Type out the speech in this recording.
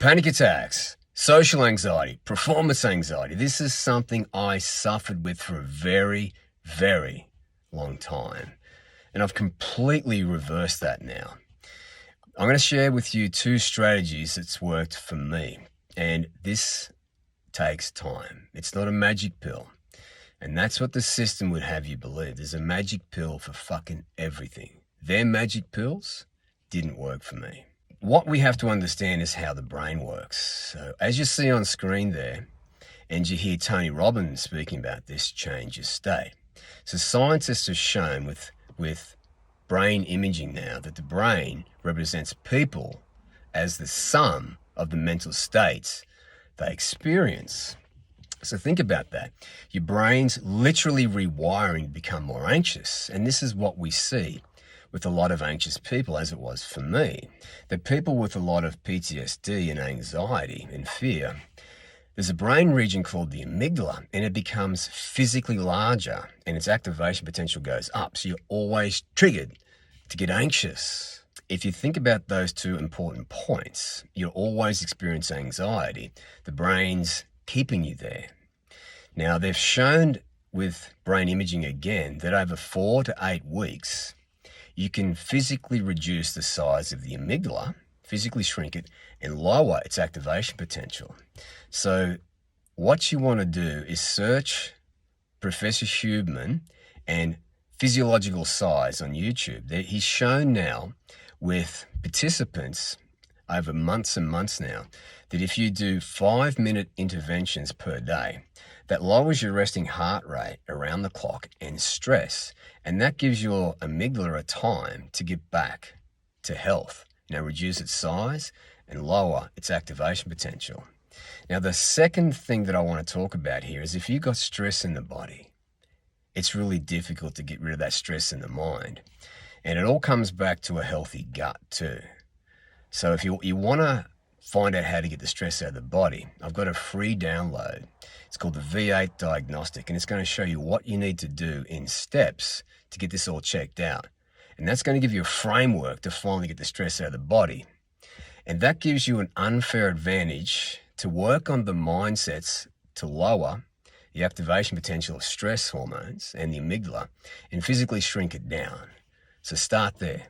Panic attacks, social anxiety, performance anxiety. This is something I suffered with for a very, very long time. And I've completely reversed that now. I'm going to share with you 2 strategies that's worked for me. And this takes time. It's not a magic pill. And that's what the system would have you believe. There's a magic pill for fucking everything. Their magic pills didn't work for me. What we have to understand is how the brain works. So as you see on screen there, and you hear Tony Robbins speaking about this change of state. So scientists have shown with brain imaging now that the brain represents people as the sum of the mental states they experience. So think about that. Your brain's literally rewiring to become more anxious. And this is what we see with a lot of anxious people, as it was for me. The people with a lot of PTSD and anxiety and fear, there's a brain region called the amygdala, and it becomes physically larger and its activation potential goes up. So you're always triggered to get anxious. If you think about those 2 important points, you'll always experience anxiety. The brain's keeping you there. Now, they've shown with brain imaging again that over 4 to 8 weeks, you can physically reduce the size of the amygdala, physically shrink it, and lower its activation potential. So what you want to do is search Professor Huberman and physiological size on YouTube. He's shown now with participants over months and months now that if you do 5-minute interventions per day, that lowers your resting heart rate around the clock and stress, and that gives your amygdala a time to get back to health. Reduce its size and lower its activation potential. Now, the second thing that I want to talk about here is if you've got stress in the body, it's really difficult to get rid of that stress in the mind. And it all comes back to a healthy gut too. So if you want to find out how to get the stress out of the body, I've got a free download. It's called the V8 Diagnostic, and it's going to show you what you need to do in steps to get this all checked out. And that's going to give you a framework to finally get the stress out of the body. And that gives you an unfair advantage to work on the mindsets to lower the activation potential of stress hormones and the amygdala and physically shrink it down. So start there.